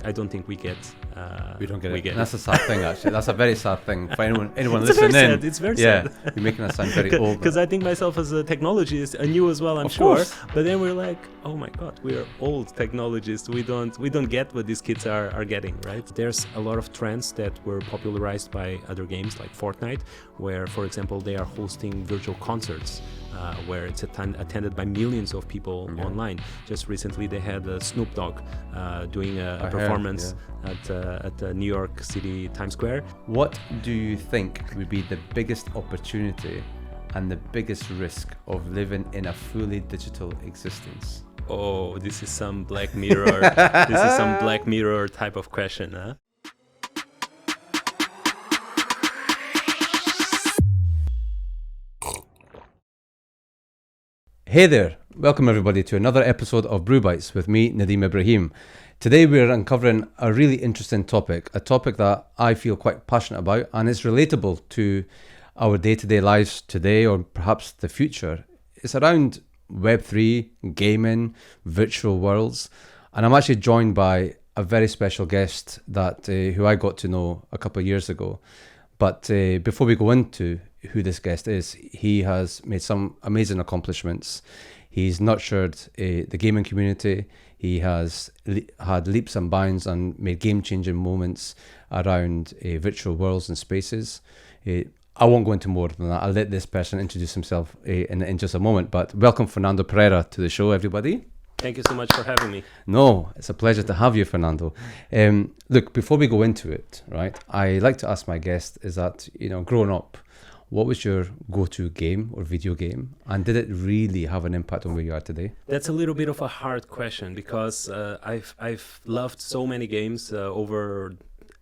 I don't think we get. We don't get we it. Get And that's it. a sad thing, actually. That's a very sad thing for anyone It's listening very in. sad. It's very yeah, sad. you're making us sound very old. Because I think myself as a technologist, I knew as well, I'm Of sure. course. But then we're like, oh my God, we are old technologists. We don't get what these kids are getting, right? There's a lot of trends that were popularized by other games like Fortnite, where, for example, they are hosting virtual concerts. Where it's attended by millions of people online. Just recently, they had Snoop Dogg doing a performance at the New York City Times Square. What do you think would be the biggest opportunity and the biggest risk of living in a fully digital existence? Oh, this is some Black Mirror. This is some Black Mirror type of question, huh? Hey there, welcome everybody to another episode of Brew Bytes with me, Nadim Ibrahim. Today we're uncovering a really interesting topic, a topic that I feel quite passionate about and is relatable to our day-to-day lives today or perhaps the future. It's around Web3, gaming, virtual worlds, and I'm actually joined by a very special guest that who I got to know a couple of years ago. But before we go into who this guest is, he has made some amazing accomplishments. He's nurtured the gaming community. He has had leaps and bounds and made game-changing moments around virtual worlds and spaces. I won't go into more than that. I'll let this person introduce himself in just a moment. But welcome Fernando Pereira to the show, everybody. Thank you so much for having me. No, it's a pleasure to have you, Fernando. Look, before we go into it, right, I like to ask my guest is that, growing up, what was your go-to game or video game? And did it really have an impact on where you are today? That's a little bit of a hard question because I've loved so many games over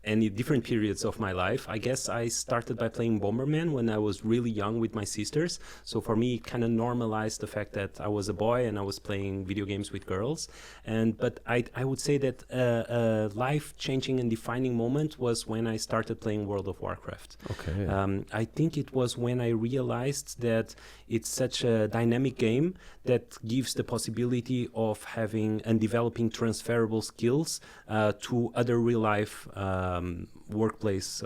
any different periods of my life. I guess I started by playing Bomberman when I was really young with my sisters. So for me, it kind of normalized the fact that I was a boy and I was playing video games with girls. But I would say that a life-changing and defining moment was when I started playing World of Warcraft. Okay. I think it was when I realized that it's such a dynamic game that gives the possibility of having and developing transferable skills to other real-life workplace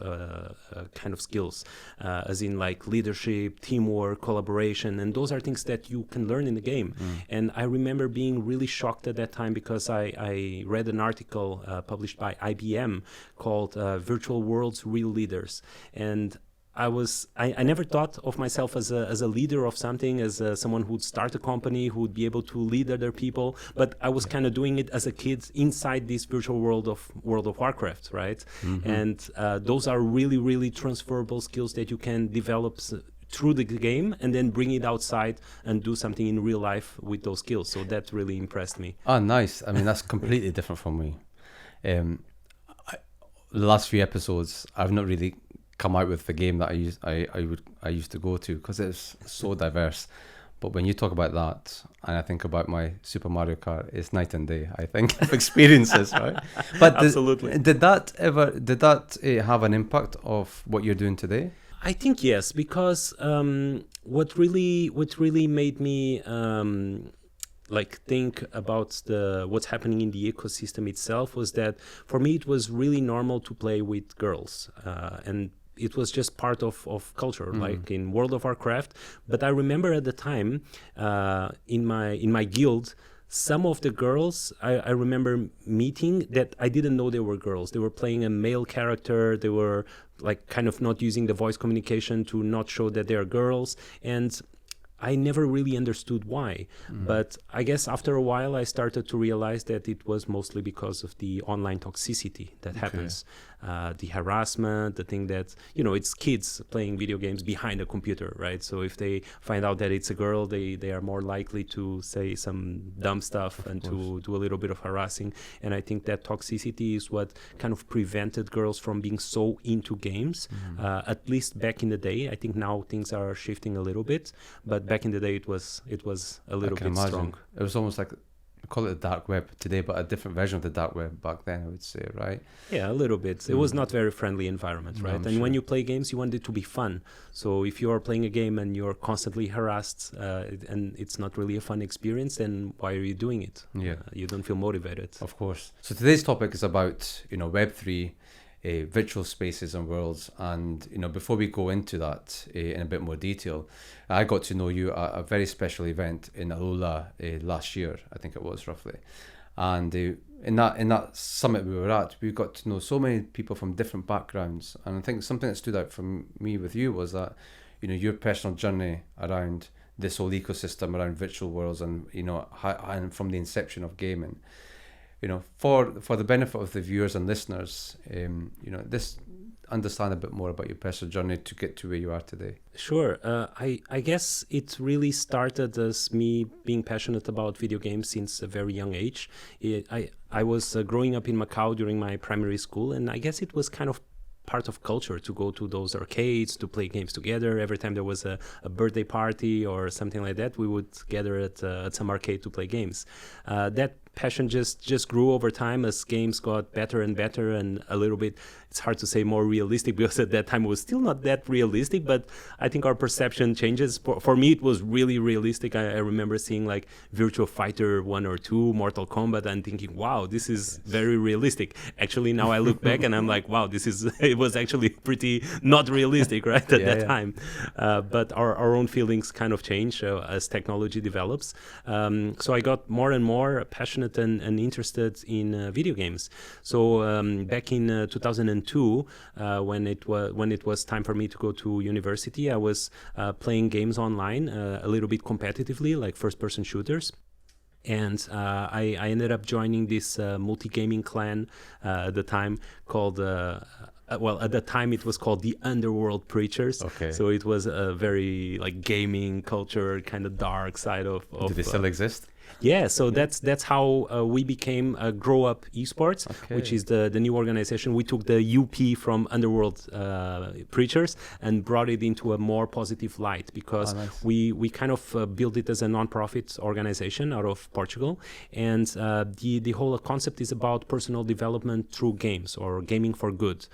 kind of skills, as in like leadership, teamwork, collaboration, and those are things that you can learn in the game. And I remember being really shocked at that time because I read an article published by IBM called Virtual Worlds Real Leaders. And I never thought of myself as a leader of something, as someone who would start a company, who would be able to lead other people. But I was kind of doing it as a kid inside this virtual world of World of Warcraft, right? Mm-hmm. And those are really, really transferable skills that you can develop through the game and then bring it outside and do something in real life with those skills. So that really impressed me. Oh, nice. I mean, that's completely different from me. The last few episodes, I've not really come out with the game that I used to go to because it's so diverse. But when you talk about that and I think about my Super Mario Kart, it's night and day, I think, of experiences, right? But absolutely. Did that have an impact of what you're doing today? I think yes, because what really made me think about what's happening in the ecosystem itself was that for me it was really normal to play with girls and it was just part of culture, like in World of Warcraft. But I remember at the time in my guild, some of the girls I remember meeting that I didn't know they were girls. They were playing a male character. They were like kind of not using the voice communication to not show that they are girls. And I never really understood why. But I guess after a while I started to realize that it was mostly because of the online toxicity that happens. The harassment, the thing that, it's kids playing video games behind a computer, right? So if they find out that it's a girl, they are more likely to say some dumb stuff and to do a little bit of harassing. And I think that toxicity is what kind of prevented girls from being so into games, at least back in the day. I think now things are shifting a little bit, but back in the day it was a little bit strong. It was almost like I call it the dark web today, but a different version of the dark web back then, I would say, right? Yeah, a little bit. It was not very friendly environment, right? No, And when you play games, you want it to be fun. So if you're playing a game and you're constantly harassed and it's not really a fun experience, then why are you doing it? Yeah. You don't feel motivated. Of course. So today's topic is about, Web3, virtual spaces and worlds. And, before we go into that in a bit more detail, I got to know you at a very special event in Alula last year, I think it was roughly. And in that summit we were at, we got to know so many people from different backgrounds. And I think something that stood out for me with you was that, your personal journey around this whole ecosystem around virtual worlds and, and from the inception of gaming. For the benefit of the viewers and listeners, this understand a bit more about your personal journey to get to where you are today. Sure. I guess it really started as me being passionate about video games since a very young age. I was growing up in Macau during my primary school, and I guess it was kind of part of culture to go to those arcades, to play games together. Every time there was a birthday party or something like that, we would gather at some arcade to play games. That passion just grew over time as games got better and better, and a little bit, it's hard to say more realistic, because at that time it was still not that realistic, but I think our perception changes. For me, it was really realistic. I remember seeing like Virtua Fighter 1 or 2, Mortal Kombat, and thinking, wow, this is very realistic. Actually, now I look back and I'm like, wow, it was actually pretty not realistic, right, at that time. But our own feelings kind of change as technology develops. So I got more and more passionate and interested in video games. So back in 2002, when it was time for me to go to university, I was playing games online a little bit competitively, like first-person shooters. And I ended up joining this multi-gaming clan at the time called... at the time it was called the Underworld Preachers. Okay. So it was a very like gaming culture, kind of dark side of Do they still exist? Yeah, so that's how we became Grow Up eSports, which is the new organization. We took the UP from Underworld Preachers and brought it into a more positive light, because we kind of built it as a non-profit organization out of Portugal. And the whole concept is about personal development through games, or gaming for good.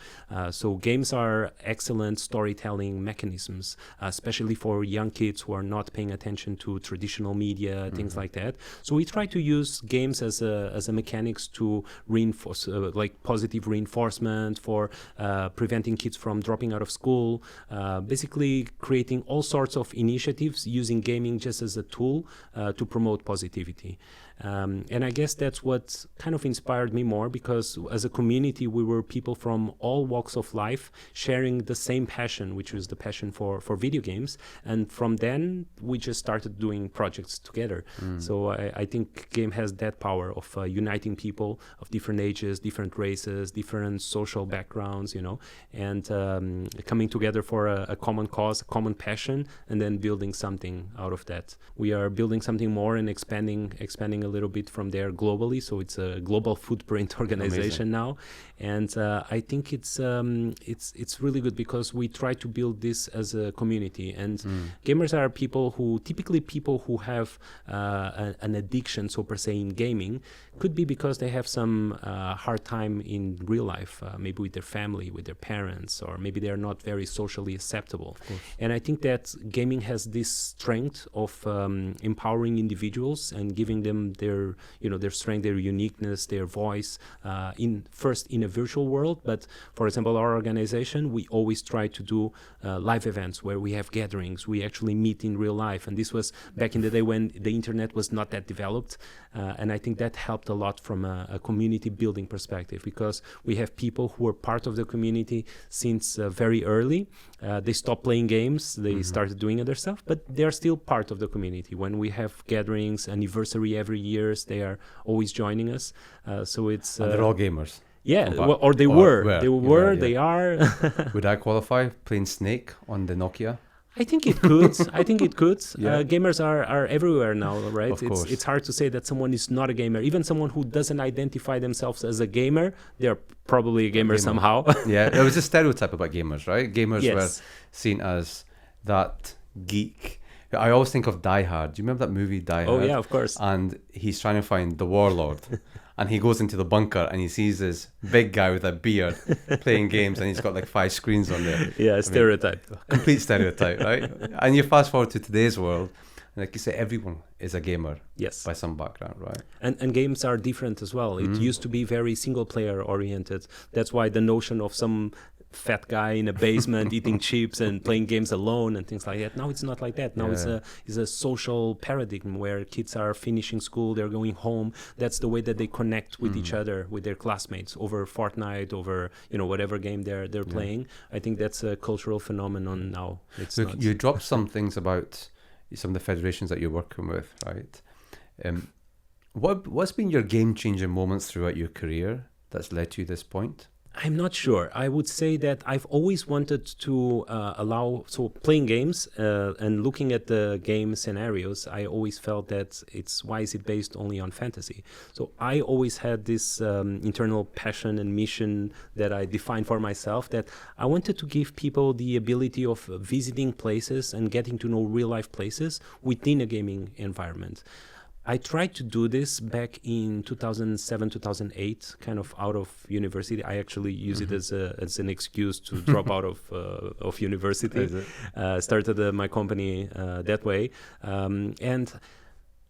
So games are excellent storytelling mechanisms, especially for young kids who are not paying attention to traditional media, things like that. So we try to use games as a mechanics to reinforce, like positive reinforcement for preventing kids from dropping out of school, basically creating all sorts of initiatives using gaming just as a tool to promote positivity. And I guess that's what kind of inspired me more, because as a community, we were people from all walks of life sharing the same passion, which was the passion for video games. And from then, we just started doing projects together. So I think game has that power of uniting people of different ages, different races, different social backgrounds, and coming together for a common cause, a common passion, and then building something out of that. We are building something more and expanding a little bit from there globally. So it's a global footprint organization now, and I think it's really good, because we try to build this as a community. And gamers are typically people who have an addiction, so per se, in gaming. Could be because they have some hard time in real life, maybe with their family, with their parents, or maybe they're not very socially acceptable. And I think that gaming has this strength of empowering individuals and giving them their strength, their uniqueness, their voice, in a virtual world. But for example, our organization, we always try to do live events where we have gatherings. We actually meet in real life. And this was back in the day when the internet was not that developed. And I think that helped a lot from a community building perspective, because we have people who are part of the community since very early. They stopped playing games, they started doing other stuff, but they're still part of the community. When we have gatherings, anniversary every year, they are always joining us. So it's... and they're all gamers. Yeah, or they were. They are. Would I qualify playing Snake on the Nokia? I think it could. Yeah. Gamers are everywhere now, right? Of course. It's hard to say that someone is not a gamer. Even someone who doesn't identify themselves as a gamer, they're probably a gamer somehow. Yeah, it was a stereotype about gamers, right? Gamers were seen as that geek I always think of Die Hard. Do you remember that movie Die Hard? Oh yeah, of course. And he's trying to find the warlord. And he goes into the bunker and he sees this big guy with a beard playing games, and he's got like 5 screens on there. Yeah, stereotype. Complete stereotype, right? And you fast forward to today's world, and like you say, everyone is a gamer. Yes. By some background, right? And games are different as well. It used to be very single player oriented. That's why the notion of some fat guy in a basement eating chips and playing games alone and things like that. Now it's not like that. Now it's a social paradigm where kids are finishing school, they're going home. That's the way that they connect with each other, with their classmates, over Fortnite, over whatever game they're playing. I think that's a cultural phenomenon now. It's Look, not. you dropped some things about some of the federations that you're working with, right? What's been your game-changing moments throughout your career that's led to this point? I'm not sure. I would say that I've always wanted to playing games and looking at the game scenarios, I always felt that why is it based only on fantasy? So I always had this internal passion and mission that I defined for myself, that I wanted to give people the ability of visiting places and getting to know real life places within a gaming environment. I tried to do this back in 2007, 2008, kind of out of university. I actually use it as an excuse to drop out of university. Started my company that way. And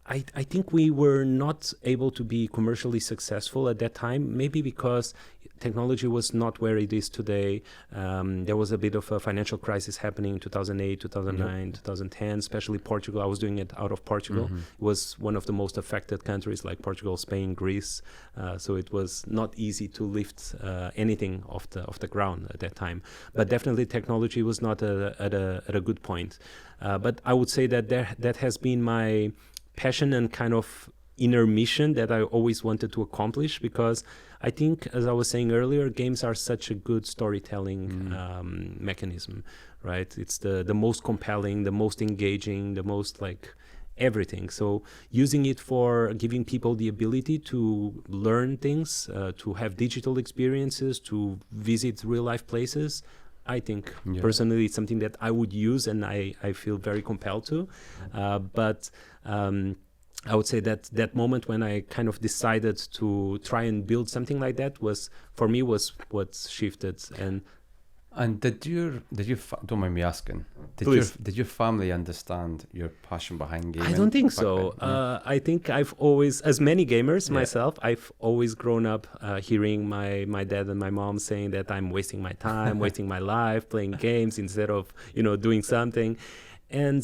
I think we were not able to be commercially successful at that time, maybe because technology was not where it is today. There was a bit of a financial crisis happening in 2008, 2009, 2010, especially Portugal. I was doing it out of Portugal. It was one of the most affected countries, like Portugal, Spain, Greece. So it was not easy to lift anything off the ground at that time. But definitely technology was not at a good point. But I would say that that has been my passion and kind of inner mission that I always wanted to accomplish, because I think, as I was saying earlier, games are such a good storytelling mechanism, right? It's the most compelling, the most engaging, the most like everything. So using it for giving people the ability to learn things, to have digital experiences, to visit real life places, I think personally it's something that I would use and I feel very compelled to. But I would say that moment when I kind of decided to try and build something like that was what shifted. And did your don't mind me asking, did your family understand your passion behind gaming? I don't think so. I think I've always, as many gamers myself, I've always grown up hearing my dad and my mom saying that I'm wasting my time, wasting my life playing games instead of doing something. And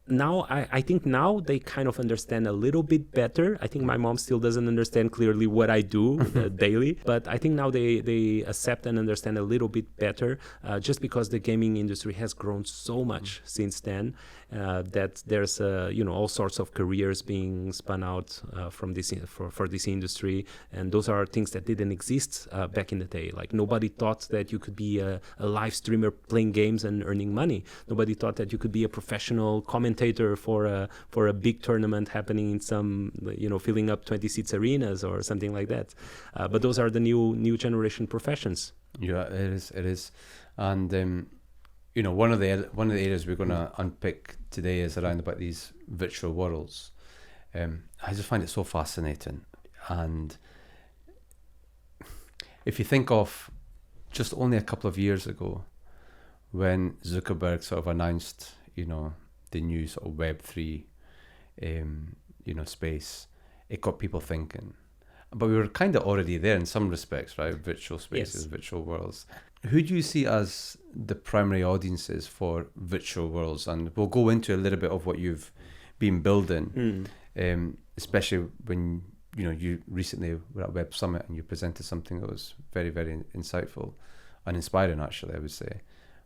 now I think now they kind of understand a little bit better. I think my mom still doesn't understand clearly what I do daily, but I think now they accept and understand a little bit better, just because the gaming industry has grown so much since then, that there's all sorts of careers being spun out from this for this industry, and those are things that didn't exist back in the day. Like nobody thought that you could be a live streamer playing games and earning money. Nobody thought that you could be a professional commentator for a big tournament happening in some filling up 20 seats arenas or something like that. But those are the new generation professions. Yeah, it is, and one of the areas we're going to unpick today is around about these virtual worlds. I just find it so fascinating, and if you think of just only a couple of years ago when Zuckerberg sort of announced the new sort of Web3 space, it got people thinking. But we were kind of already there in some respects, right? Virtual spaces, virtual worlds. Who do you see as the primary audiences for virtual worlds? And we'll go into a little bit of what you've been building, especially when you recently were at Web Summit and you presented something that was very, very insightful and inspiring, actually, I would say.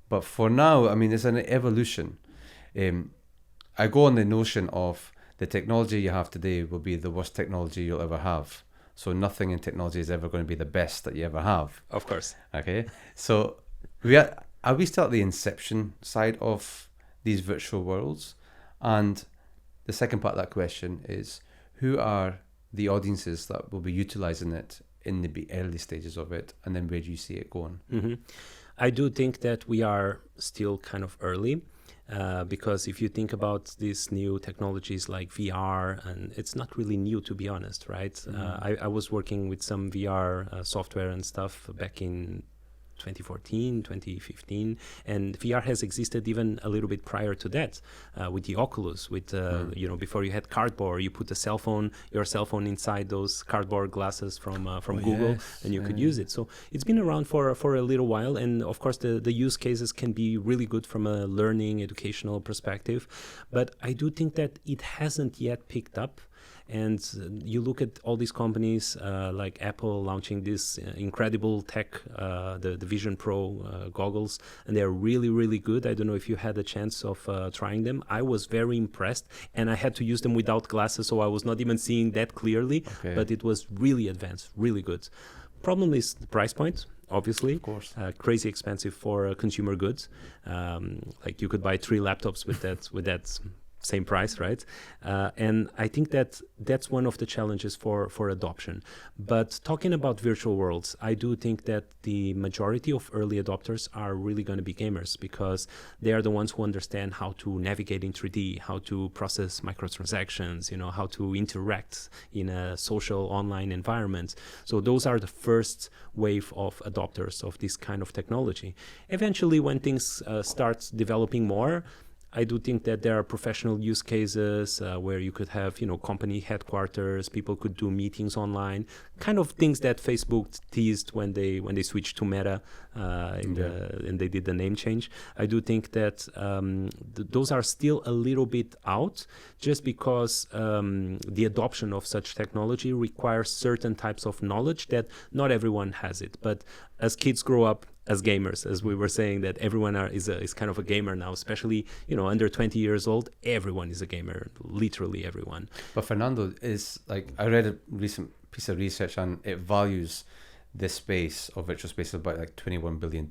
But for now, I mean, it's an evolution. I go on the notion of the technology you have today will be the worst technology you'll ever have. So nothing in technology is ever going to be the best that you ever have. Of course. Okay. So are we still at the inception side of these virtual worlds? And the second part of that question is, who are the audiences that will be utilizing it in the early stages of it? And then where do you see it going? I do think that we are still kind of early. because if you think about these new technologies like VR, and it's not really new, to be honest, right? I was working with some VR software and stuff back in 2014, 2015, and VR has existed even a little bit prior to that, with the Oculus, with before you had cardboard, you put your cell phone inside those cardboard glasses from Google, and you could use it. So it's been around for a little while, and of course the use cases can be really good from a learning, educational perspective, but I do think that it hasn't yet picked up. And you look at all these companies like Apple launching this incredible tech, the Vision Pro goggles, and they're really, really good. I don't know if you had a chance of trying them. I was very impressed, and I had to use them without glasses, so I was not even seeing that clearly, but it was really advanced, really good. Problem is the price point. Obviously, of course, crazy expensive for consumer goods. Like you could buy 3 laptops with that same price, right? And I think that that's one of the challenges for adoption. But talking about virtual worlds, I do think that the majority of early adopters are really going to be gamers, because they are the ones who understand how to navigate in 3D, how to process microtransactions, how to interact in a social online environment. So those are the first wave of adopters of this kind of technology. Eventually, when things start developing more, I do think that there are professional use cases where you could have, company headquarters, people could do meetings online, kind of things that Facebook teased when they switched to Meta and they did the name change. I do think that those are still a little bit out, just because the adoption of such technology requires certain types of knowledge that not everyone has it. But as kids grow up as gamers, as we were saying, that everyone is kind of a gamer now, especially under 20 years old, everyone is a gamer, literally everyone. But Fernando, is like, I read a recent piece of research and it values this space of virtual space about like $21 billion,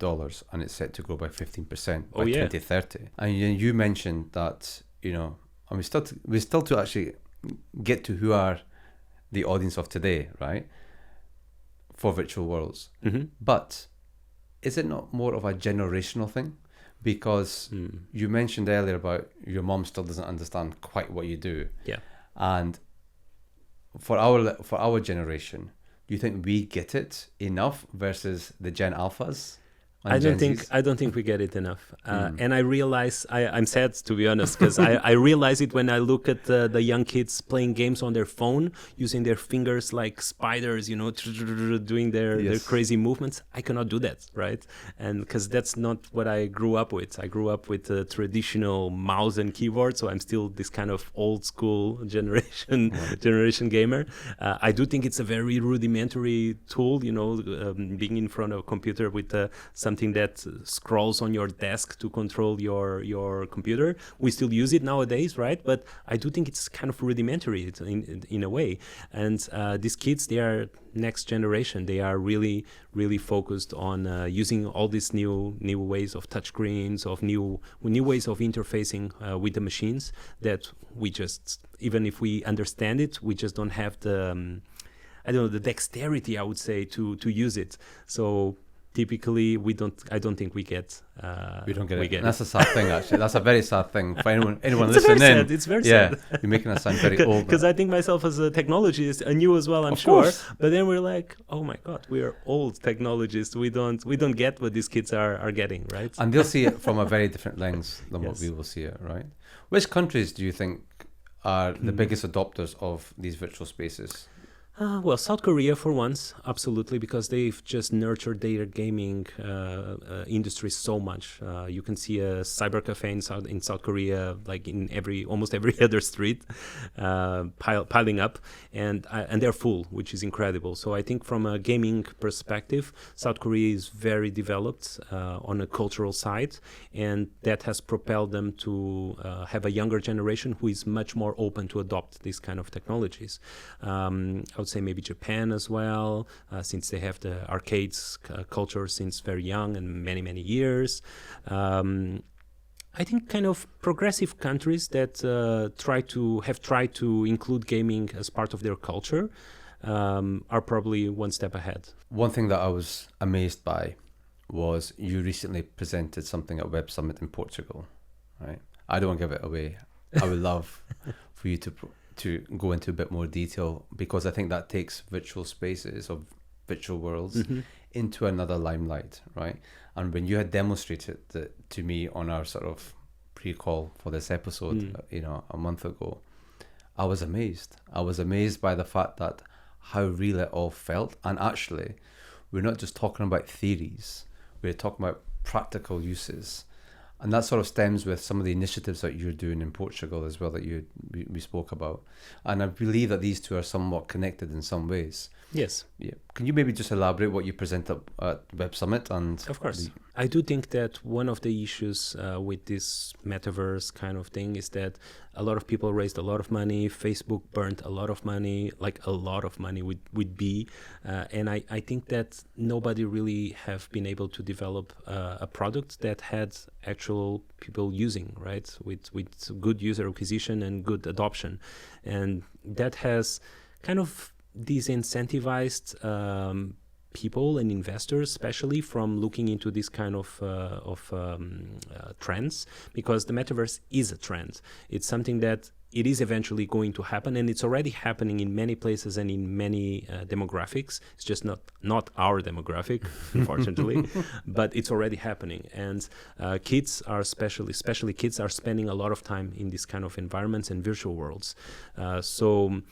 and it's set to grow by 15% by 2030. And you mentioned that and we still to actually get to who are the audience of today, right, for virtual worlds. But is it not more of a generational thing? Because you mentioned earlier about your mom still doesn't understand quite what you do. Yeah. And for our generation, do you think we get it enough versus the Gen Alphas? I don't think we get it enough. And I realize, I'm sad, to be honest, because I realize it when I look at the young kids playing games on their phone, using their fingers like spiders, doing their crazy movements. I cannot do that, right? And because that's not what I grew up with. I grew up with a traditional mouse and keyboard, so I'm still this kind of old school generation gamer. I do think it's a very rudimentary tool, being in front of a computer with something that scrolls on your desk to control your computer. We still use it nowadays, right? But I do think it's kind of rudimentary in a way. And these kids, they are next generation. They are really, really focused on using all these new ways of touchscreens, of new ways of interfacing with the machines that we just, even if we understand it, we just don't have the dexterity, I would say, to use it. So typically, I don't think we get. We don't get it. That's a sad thing, actually. That's a very sad thing for anyone it's listening very in. Sad. It's very sad. You're making us sound very old. Because I think myself as a technologist, and you as well, I'm sure. But then we're like, oh my God, we are old technologists. We don't get what these kids are getting, right? And they'll see it from a very different lens than what we will see it, right? Which countries do you think are the biggest adopters of these virtual spaces? Well, South Korea for once, absolutely, because they've just nurtured their gaming industry so much. You can see a cyber cafe in South Korea, like in almost every other street, piling up, and they're full, which is incredible. So I think from a gaming perspective, South Korea is very developed on a cultural side, and that has propelled them to have a younger generation who is much more open to adopt these kind of technologies. I would say maybe Japan as well, since they have the arcades culture since very young and many, many years. I think kind of progressive countries that have tried to include gaming as part of their culture are probably one step ahead. One thing that I was amazed by was you recently presented something at Web Summit in Portugal, right? I don't want to give it away. I would love for you to go into a bit more detail, because I think that takes virtual spaces or virtual worlds into another limelight, right? And when you had demonstrated that to me on our sort of pre-call for this episode, a month ago, I was amazed. I was amazed by the fact that how real it all felt. And actually, we're not just talking about theories, we're talking about practical uses. And that sort of stems with some of the initiatives that you're doing in Portugal as well, that we spoke about. And I believe that these two are somewhat connected in some ways. Yes. Yeah. Can you maybe just elaborate what you present at Web Summit? And of course. I do think that one of the issues with this metaverse kind of thing is that a lot of people raised a lot of money. Facebook burnt a lot of money, like a lot of money with B. And I think that nobody really have been able to develop a product that had actual people using, right? With good user acquisition and good adoption. And that has kind of disincentivized people and investors, especially from looking into this kind of trends, because the metaverse is a trend. It's something that it is eventually going to happen, and it's already happening in many places and in many demographics. It's just not our demographic, unfortunately, but it's already happening. And kids are especially kids are spending a lot of time in this kind of environments and virtual worlds. So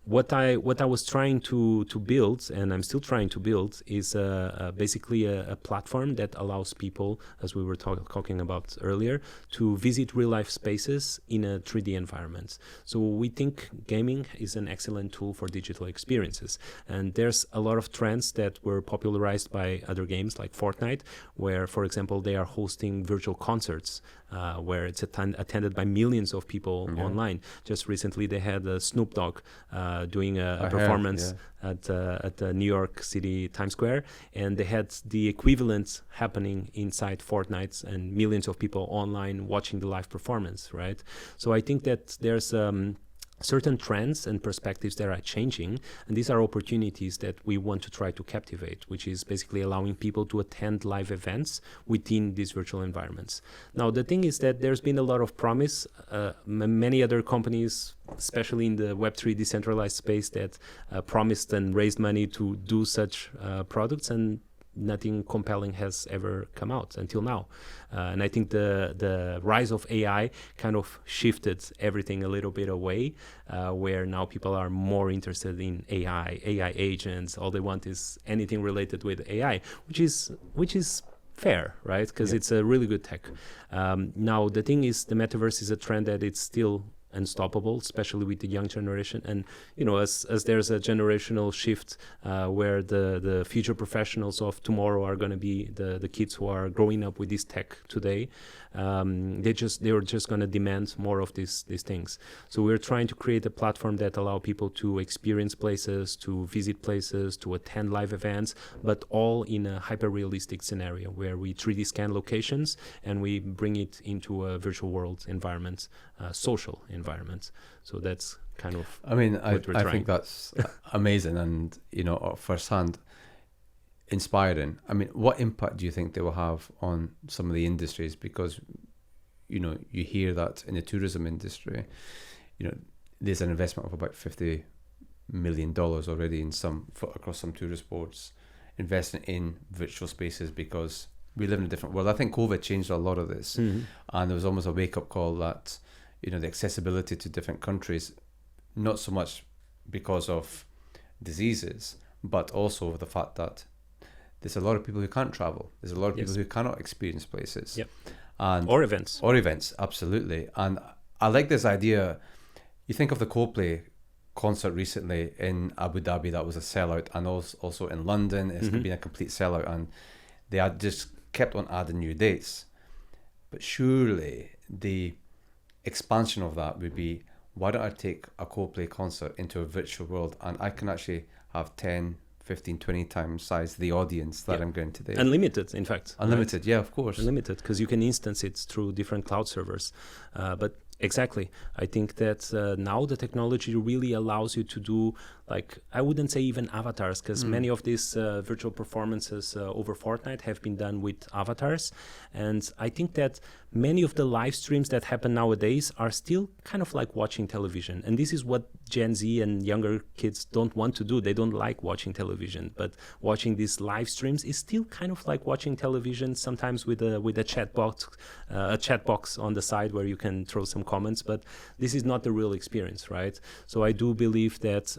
what I was trying to build, and I'm still trying to build, is basically a platform that allows people, as we were talking about earlier, to visit real-life spaces in a 3D environment. So we think gaming is an excellent tool for digital experiences. And there's a lot of trends that were popularized by other games like Fortnite, where, for example, they are hosting virtual concerts where it's attended by millions of people online. Just recently, they had Snoop Dogg doing a performance at the New York City Times Square, and they had the equivalent happening inside Fortnite, and millions of people online watching the live performance, right? So I think that there's certain trends and perspectives that are changing, and these are opportunities that we want to try to captivate, which is basically allowing people to attend live events within these virtual environments. Now, the thing is that there's been a lot of promise. Many other companies, especially in the Web3 decentralized space, that promised and raised money to do such products, and nothing compelling has ever come out until now. And I think the rise of AI kind of shifted everything a little bit away, where now people are more interested in AI agents. All they want is anything related with AI, which is fair, right? Because it's a really good tech. Now, the thing is, the metaverse is a trend that it's still unstoppable, especially with the young generation. And as there's a generational shift where the future professionals of tomorrow are going to be the kids who are growing up with this tech today, they're just going to demand more of these things. So we're trying to create a platform that allow people to experience places, to visit places, to attend live events, but all in a hyper-realistic scenario where we 3D scan locations and we bring it into a virtual world environment, social environment. So that's kind of I think that's amazing, and firsthand inspiring. I mean, what impact do you think they will have on some of the industries? Because you hear that in the tourism industry, there's an investment of about $50 million already in across some tourist boards investing in virtual spaces, because we live in a different world. I think COVID changed a lot of this, and there was almost a wake-up call that the accessibility to different countries, not so much because of diseases, but also the fact that there's a lot of people who can't travel. There's a lot of people who cannot experience places. Yep. Or events, absolutely. And I like this idea. You think of the Coldplay concert recently in Abu Dhabi, that was a sellout, and also in London, it's been a complete sellout, and they had just kept on adding new dates. But surely the expansion of that would be, why don't I take a Coldplay concert into a virtual world, and I can actually have 10, 15, 20 times size the audience that I'm going to do. Unlimited, in fact. Unlimited, right? Yeah, of course. Unlimited, because you can instance it through different cloud servers. But exactly, I think that now the technology really allows you to do like, I wouldn't say even avatars, because many of these virtual performances over Fortnite have been done with avatars. And I think that many of the live streams that happen nowadays are still kind of like watching television. And this is what Gen Z and younger kids don't want to do. They don't like watching television, but watching these live streams is still kind of like watching television, sometimes with a chat box on the side where you can throw some comments, but this is not the real experience, right? So I do believe that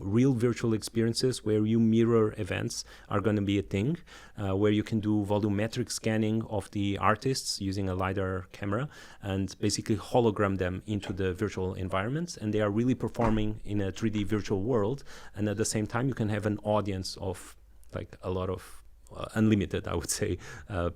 real virtual experiences where you mirror events are going to be a thing, where you can do volumetric scanning of the artists using a LiDAR camera and basically hologram them into the virtual environments, and they are really performing in a 3D virtual world. And at the same time, you can have an audience of like a lot of unlimited, I would say,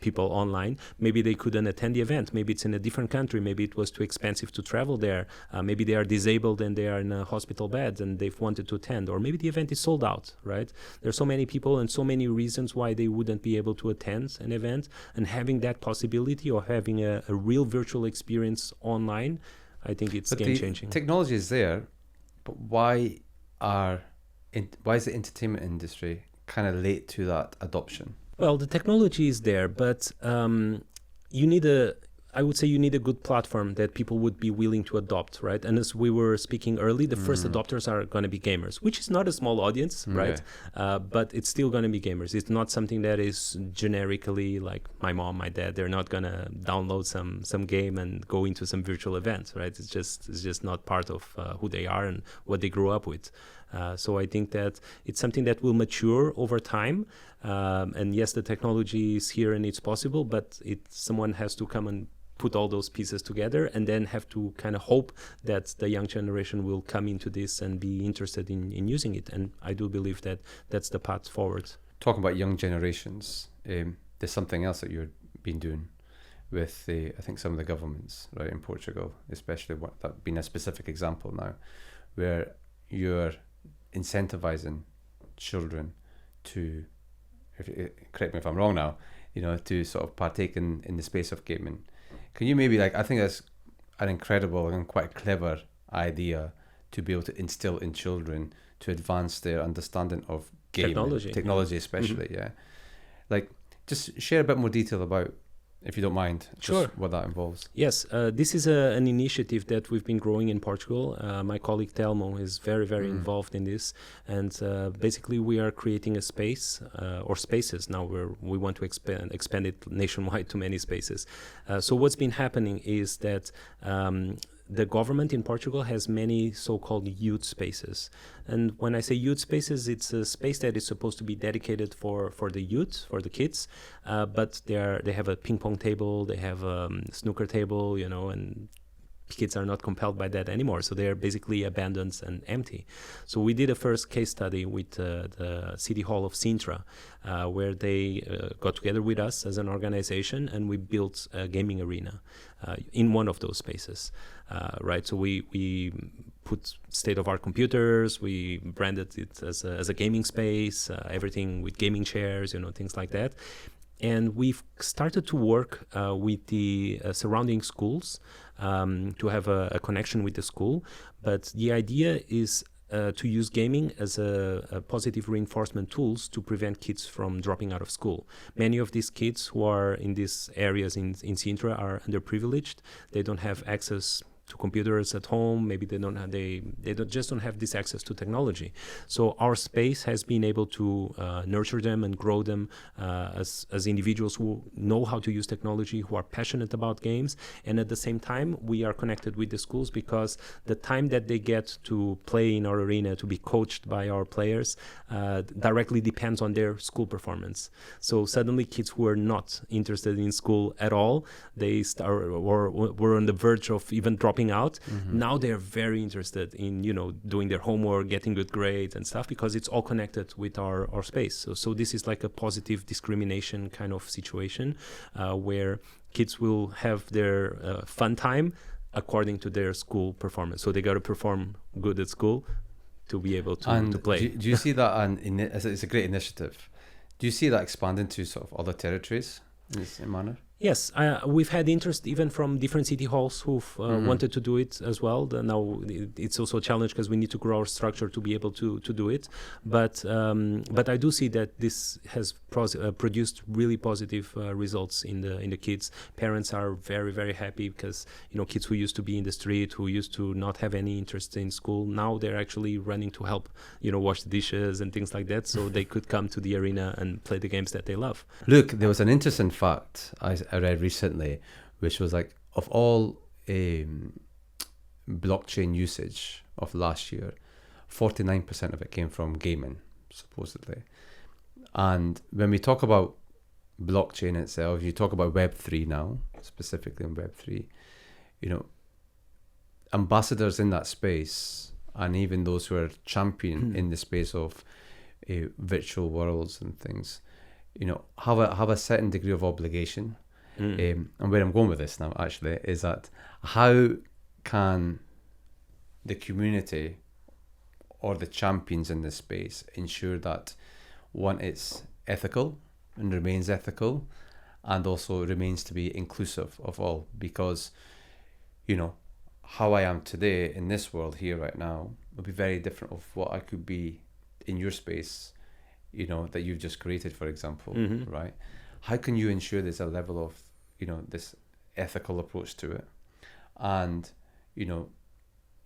people online. Maybe they couldn't attend the event. Maybe it's in a different country. Maybe it was too expensive to travel there. Maybe they are disabled and they are in a hospital bed and they've wanted to attend. Or maybe the event is sold out, right? There's so many people and so many reasons why they wouldn't be able to attend an event. And having that possibility of having a real virtual experience online, I think it's game-changing. Technology is there, but why is the entertainment industry kind of late to that adoption? Well, the technology is there, but you need I would say you need a good platform that people would be willing to adopt, right? And as we were speaking early, the first adopters are going to be gamers, which is not a small audience, right? But it's still going to be gamers. It's not something that is generically like my mom, my dad. They're not going to download some game and go into some virtual event, right? It's just not part of who they are and what they grew up with. So I think that it's something that will mature over time. And yes, the technology is here and it's possible, but someone has to come and put all those pieces together and then have to kind of hope that the young generation will come into this and be interested in using it. And I do believe that that's the path forward. Talking about young generations, there's something else that you've been doing with I think some of the governments, right, in Portugal, especially that being a specific example now, where you're incentivizing children to, correct me if I'm wrong now, to sort of partake in the space of gaming. Can you maybe, I think that's an incredible and quite clever idea to be able to instill in children to advance their understanding of gaming. Technology especially, yeah. Just share a bit more detail about, if you don't mind, just what that involves. Yes, this is an initiative that we've been growing in Portugal. My colleague Telmo is very, very involved in this. And basically we are creating a space, or spaces now, where we want to expand it nationwide to many spaces. So what's been happening is that the government in Portugal has many so-called youth spaces. And when I say youth spaces, it's a space that is supposed to be dedicated for the youth, for the kids. But they have a ping pong table, they have a snooker table, and kids are not compelled by that anymore. So they are basically abandoned and empty. So we did a first case study with the City Hall of Sintra, where they got together with us as an organization, and we built a gaming arena in one of those spaces. Right, so we put state-of-art computers, we branded it as a gaming space, everything with gaming chairs, things like that. And we've started to work with the surrounding schools to have a connection with the school. But the idea is to use gaming as a positive reinforcement tools to prevent kids from dropping out of school. Many of these kids who are in these areas in Sintra are underprivileged. They don't have access to computers at home. Maybe they don't have this access to technology. So our space has been able to nurture them and grow them as individuals who know how to use technology, who are passionate about games. And at the same time, we are connected with the schools because the time that they get to play in our arena, to be coached by our players, directly depends on their school performance. So suddenly kids who are not interested in school at all, they were on the verge of even dropping out. Now they're very interested in doing their homework, getting good grades and stuff, because it's all connected with our space. So this is like a positive discrimination kind of situation where kids will have their fun time according to their school performance. So they got to perform good at school to be able to play. Do you see that? It's a great initiative. Do you see that expanding to sort of other territories in this manner? Yes, we've had interest even from different city halls who've wanted to do it as well. Now it's also a challenge because we need to grow our structure to be able to do it. But I do see that this has produced really positive results in the kids. Parents are very, very happy because kids who used to be in the street, who used to not have any interest in school, now they're actually running to help wash the dishes and things like that, so they could come to the arena and play the games that they love. Look, there was an interesting fact I read recently, which was like, of all blockchain usage of last year, 49% of it came from gaming, supposedly. And when we talk about blockchain itself, you talk about Web3 now, specifically in Web3, ambassadors in that space, and even those who are champion in the space of virtual worlds and things, have a certain degree of obligation. And where I'm going with this now, actually, is that how can the community or the champions in this space ensure that, one, it's ethical and remains ethical, and also remains to be inclusive of all? Because, how I am today in this world here right now will be very different of what I could be in your space, that you've just created, for example, right? How can you ensure there's a level of, this ethical approach to it? And,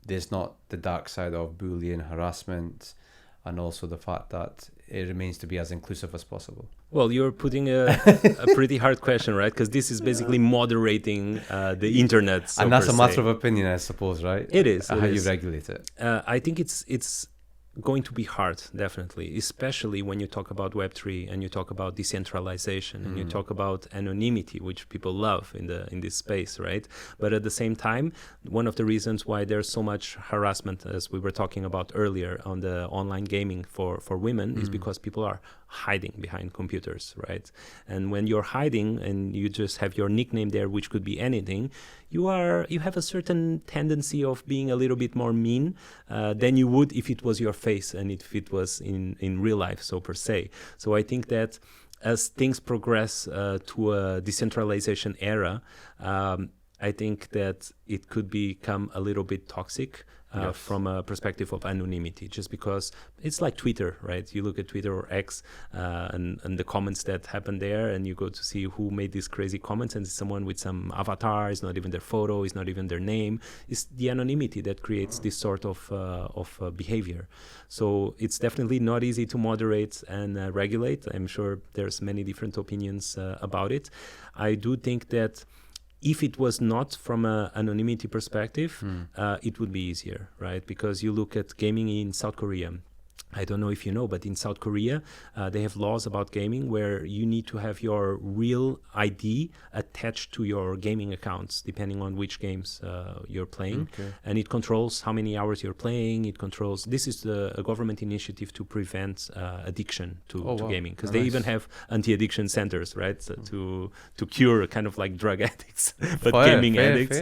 there's not the dark side of bullying, harassment, and also the fact that it remains to be as inclusive as possible. Well, you're putting a pretty hard question, right? Because this is basically moderating the internet. So and that's a matter of opinion, I suppose, right? It is. How you regulate it. I think it's going to be hard, definitely, especially when you talk about Web3 and you talk about decentralization and you talk about anonymity, which people love in this space, right? But at the same time, one of the reasons why there's so much harassment, as we were talking about earlier, on the online gaming for women is because people are hiding behind computers, right? And when you're hiding and you just have your nickname there, which could be anything, you have a certain tendency of being a little bit more mean than you would if it was your face and if it was in real life, so per se. So I think that as things progress to a decentralization era, I think that it could become a little bit toxic from a perspective of anonymity, just because it's like Twitter, right? You look at Twitter or X and the comments that happen there, and you go to see who made these crazy comments, and it's someone with some avatar, it's not even their photo, it's not even their name. It's the anonymity that creates this sort of behavior. So it's definitely not easy to moderate and regulate. I'm sure there's many different opinions about it. I do think that if it was not from an anonymity perspective, it would be easier, right? Because you look at gaming in South Korea. I don't know if you know, but in South Korea, they have laws about gaming where you need to have your real ID attached to your gaming accounts, depending on which games you're playing. Okay. And it controls how many hours you're playing. It controls, this is a government initiative to prevent addiction to gaming. Because they even have anti-addiction centers, right? So to cure kind of like drug addicts, but gaming addicts.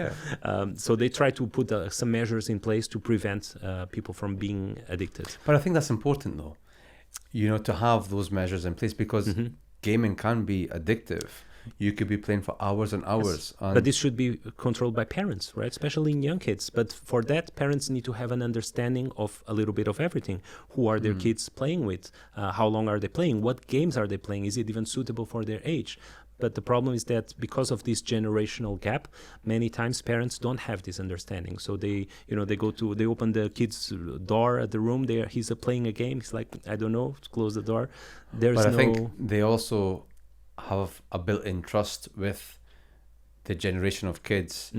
So they try to put some measures in place to prevent people from being addicted. But I think that's important, though, to have those measures in place, because gaming can be addictive. You could be playing for hours and hours. Yes. But this should be controlled by parents, right? Especially in young kids. But for that, parents need to have an understanding of a little bit of everything. Who are their kids playing with? How long are they playing? What games are they playing? Is it even suitable for their age? But the problem is that because of this generational gap, many times parents don't have this understanding. So they open the kid's door at the room. He's playing a game. He's like, I don't know, close the door. But I think they also have a built-in trust with the generation of kids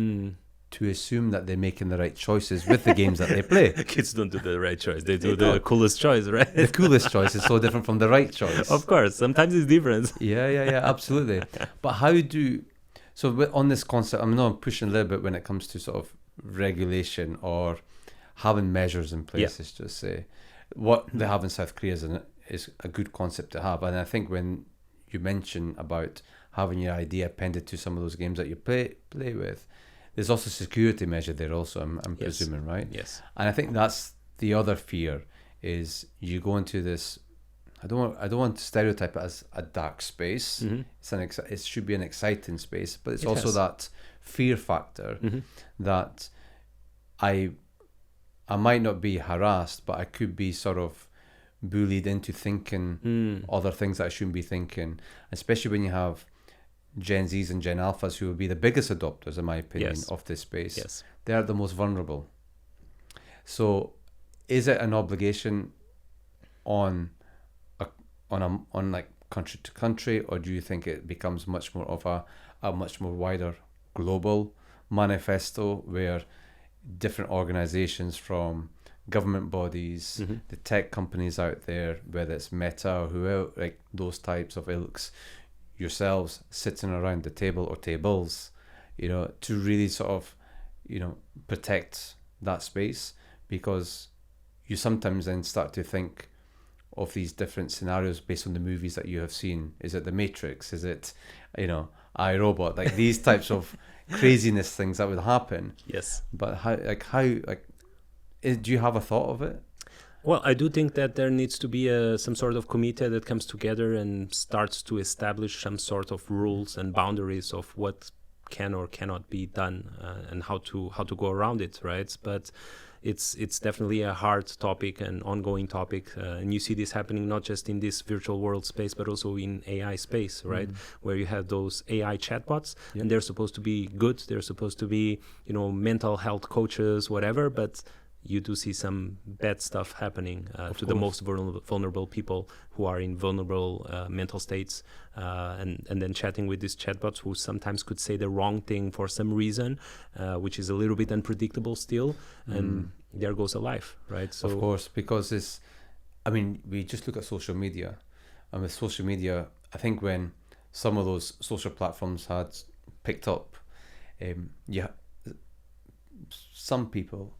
to assume that they're making the right choices with the games that they play. Kids don't do the right choice. They do the coolest choice, right? The coolest choice is so different from the right choice. Of course. Sometimes it's different. Yeah, absolutely. But on this concept, I'm not pushing a little bit when it comes to sort of regulation or having measures in place, let's just say. What they have in South Korea is a good concept to have. And I think when you mention about having your ID appended to some of those games that you play with, there's also a security measure there also, I'm presuming, right? Yes. And I think that's the other fear, is you go into this I don't want to stereotype it as a dark space. Mm-hmm. It should be an exciting space, but it's It also has. that fear factor Mm-hmm. that I might not be harassed, but I could be sort of bullied into thinking other things that I shouldn't be thinking, especially when you have Gen Zs and Gen Alphas who will be the biggest adopters, in my opinion, Yes. of this space. Yes. They are the most vulnerable. So is it an obligation on like country to country, or do you think it becomes much more of a much more wider global manifesto where different organizations from government bodies, the tech companies out there, whether it's Meta or whoever, like those types of ilks, yourselves sitting around the table or tables, to really sort of, protect that space? Because you sometimes then start to think of these different scenarios based on the movies that you have seen. Is it The Matrix? Is it, iRobot? Like these types of craziness things that would happen. Yes. But do you have a thought of it? Well, I do think that there needs to be some sort of committee that comes together and starts to establish some sort of rules and boundaries of what can or cannot be done, and how to go around it, right? But it's definitely a hard topic and ongoing topic, and you see this happening not just in this virtual world space but also in AI space, right? Where you have those AI chatbots, and they're supposed to be good, they're supposed to be mental health coaches, whatever, but you do see some bad stuff happening to the most vulnerable people who are in vulnerable mental states, and then chatting with these chatbots who sometimes could say the wrong thing for some reason, which is a little bit unpredictable still, and there goes a life, right? So of course, because we just look at social media, and with social media, I think when some of those social platforms had picked up, some people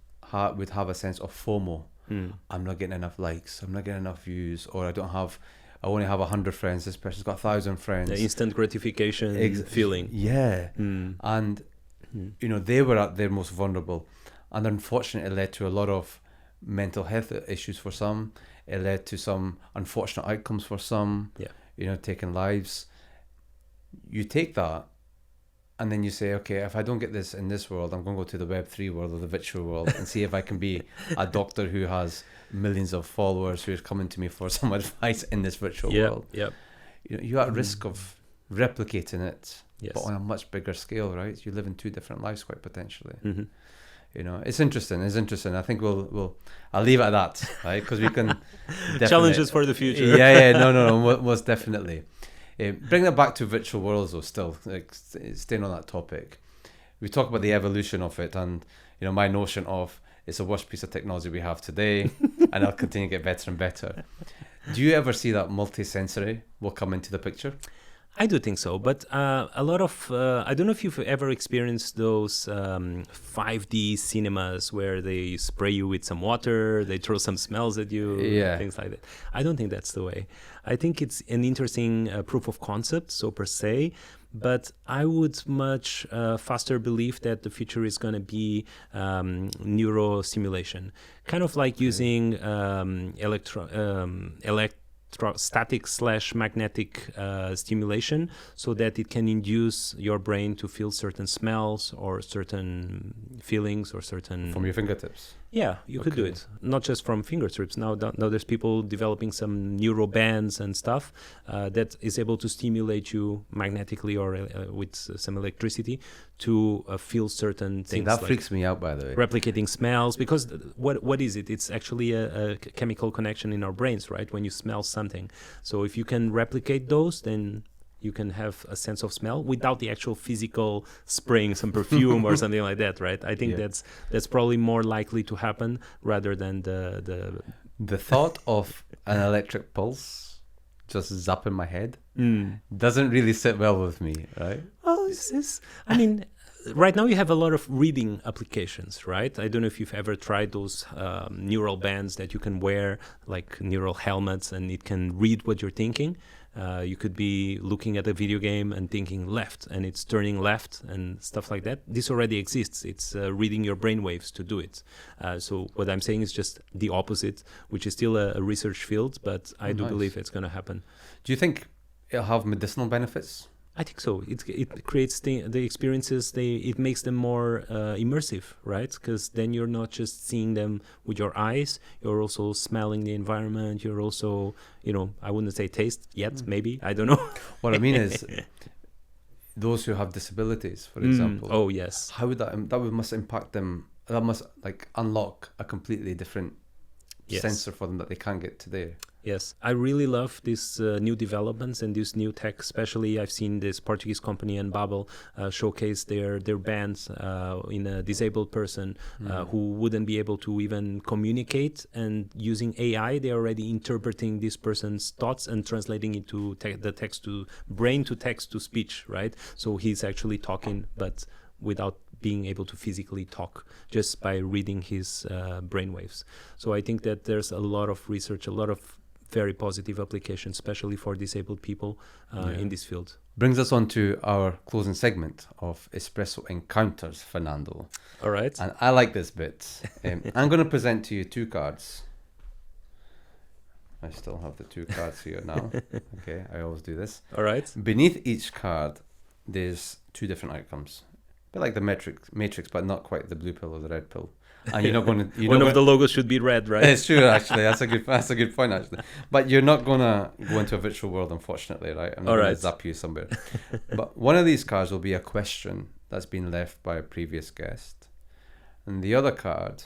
would have a sense of FOMO. I'm not getting enough likes, I'm not getting enough views, or I only have 100 friends, this person's got 1,000 friends. the instant gratification feeling. Yeah. And they were at their most vulnerable, and unfortunately it led to a lot of mental health issues for some. It led to some unfortunate outcomes for some, taking lives. You take that and then you say, okay, if I don't get this in this world, I'm going to go to the Web3 world or the virtual world and see if I can be a doctor who has millions of followers who is coming to me for some advice in this virtual world. Yep. You're at risk of replicating it, Yes. but on a much bigger scale, right? You live in two different lives quite potentially. Mm-hmm. It's interesting. I think I'll leave it at that, right? Because we can Challenges for the future. Yeah, no, most definitely. Bring that back to virtual worlds, though. Still, staying on that topic, we talk about the evolution of it, and my notion of it's the worst piece of technology we have today, and it'll continue to get better and better. Do you ever see that multi-sensory will come into the picture? I do think so, but a lot of I don't know if you've ever experienced those 5D cinemas where they spray you with some water, they throw some smells at you, things like that. I don't think that's the way. I think it's an interesting proof of concept, so per se, but I would much faster believe that the future is going to be neurostimulation, kind of like using static/magnetic stimulation, so that it can induce your brain to feel certain smells or certain feelings or certain... From your fingertips? Yeah, you could do it. Not just from fingertips. Now there's people developing some neuro bands and stuff that is able to stimulate you magnetically or with some electricity to feel certain things. See, that freaks me out, by the way. Replicating smells, because what is it? It's actually a chemical connection in our brains, right? When you smell something. So if you can replicate those, then you can have a sense of smell without the actual physical spraying some perfume or something like that, right? I think that's probably more likely to happen rather than the thought of an electric pulse just zapping my head doesn't really sit well with me, right? Well, right now you have a lot of reading applications, right? I don't know if you've ever tried those neural bands that you can wear, like neural helmets, and it can read what you're thinking. You could be looking at a video game and thinking left, and it's turning left and stuff like that. This already exists. It's reading your brainwaves to do it. So what I'm saying is just the opposite, which is still a research field, but I do believe it's going to happen. Do you think it'll have medicinal benefits? I think so. It creates the experiences. It makes them more immersive, right? Because then you're not just seeing them with your eyes. You're also smelling the environment. You're also, I wouldn't say taste yet. Maybe, I don't know. What I mean is, those who have disabilities, for example. Oh yes. How would that must impact them? That must unlock a completely different sensor for them that they can't get today. Yes, I really love these new developments and this new tech. Especially, I've seen this Portuguese company Babel showcase their bands in a disabled person who wouldn't be able to even communicate, and using AI, they're already interpreting this person's thoughts and translating it to the text to brain to text to speech. Right, so he's actually talking, but without being able to physically talk, just by reading his brainwaves. So I think that there's a lot of research, a lot of very positive applications, especially for disabled people in this field. Brings us on to our closing segment of Espresso Encounters, Fernando. All right. And I like this bit. I'm going to present to you 2 cards. I still have the 2 cards here now. Okay, I always do this. All right. Beneath each card, there's 2 different outcomes. A bit like the Matrix, but not quite the blue pill or the red pill. And you're not going to. One of the logos should be red, right? It's true, actually. That's a good point, actually. But you're not going to go into a virtual world, unfortunately, right? I'm not going to zap you somewhere. But one of these cards will be a question that's been left by a previous guest, and the other card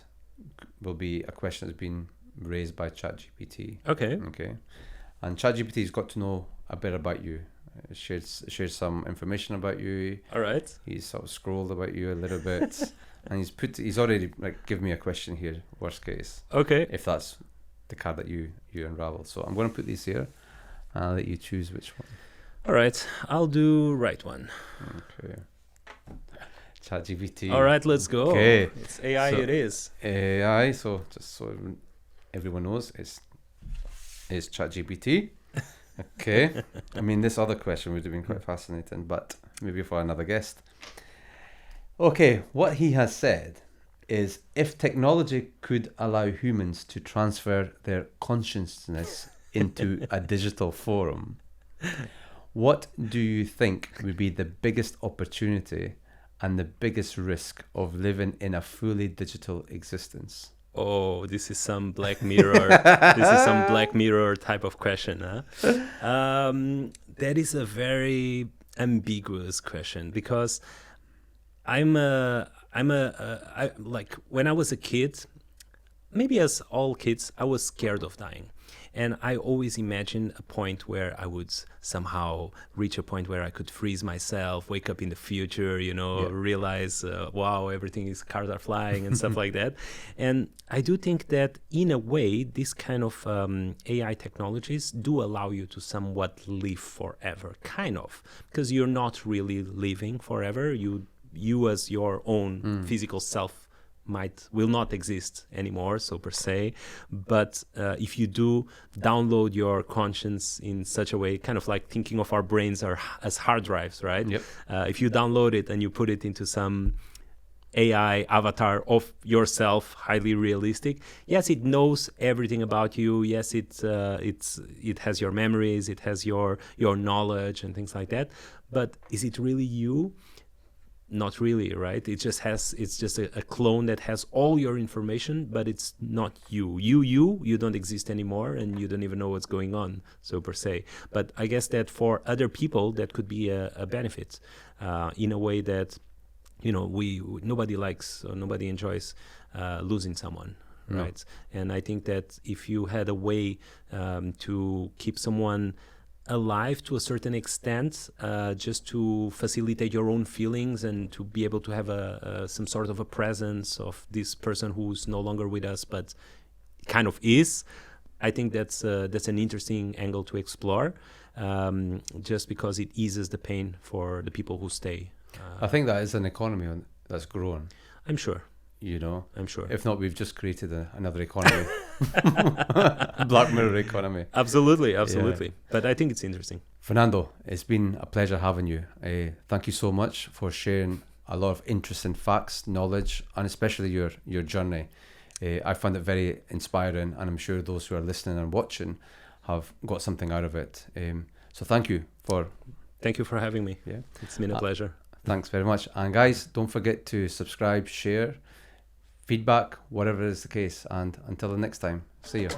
will be a question that's been raised by ChatGPT. Okay. And ChatGPT's got to know a bit about you. Shared some information about you. All right. He's sort of scrolled about you a little bit. And he's already given me a question here, worst case. Okay. If that's the card that you unravel. So I'm going to put these here. I'll let you choose which one. All right. I'll do right one. Okay. ChatGPT. All right, let's go. Okay. It's AI, it is. AI, so just so everyone knows, is ChatGPT. Okay. I mean, this other question would have been quite fascinating, but maybe for another guest. Okay, what he has said is, if technology could allow humans to transfer their consciousness into a digital form, what do you think would be the biggest opportunity and the biggest risk of living in a fully digital existence? Oh, this is some Black Mirror. This is some Black Mirror type of question, huh? That is a very ambiguous question, because I when I was a kid, maybe as all kids, I was scared of dying. And I always imagined a point where I would somehow reach a point where I could freeze myself, wake up in the future, realize, wow, cars are flying and stuff like that. And I do think that in a way, this kind of AI technologies do allow you to somewhat live forever, kind of, because you're not really living forever. You as your own physical self will not exist anymore, so per se, but if you do download your conscience in such a way, kind of like thinking of our brains as hard drives, right? Yep. If you download it and you put it into some AI avatar of yourself, highly realistic, yes, it knows everything about you. Yes, it has your memories, it has your knowledge and things like that. But is it really you? Not really, right? It's just a clone that has all your information, but it's not you. You don't exist anymore, and you don't even know what's going on, so per se. But I guess that for other people, that could be a benefit, in a way that, nobody likes or nobody enjoys losing someone, right? And I think that if you had a way to keep someone alive to a certain extent, just to facilitate your own feelings and to be able to have some sort of a presence of this person who's no longer with us but kind of is, I think that's an interesting angle to explore, just because it eases the pain for the people who stay. I think that is an economy that's growing. I'm sure. I'm sure. If If not, we've just created another economy Black Mirror economy. Absolutely. But I think it's interesting. Fernando, it's been a pleasure having you. Thank you so much for sharing a lot of interesting facts, knowledge, and especially your journey. I found it very inspiring, and I'm sure those who are listening and watching have got something out of it. So thank you for having me. Yeah, it's been a pleasure. Thanks very much. And guys, don't forget to subscribe, share, feedback, whatever is the case. And until the next time, see you.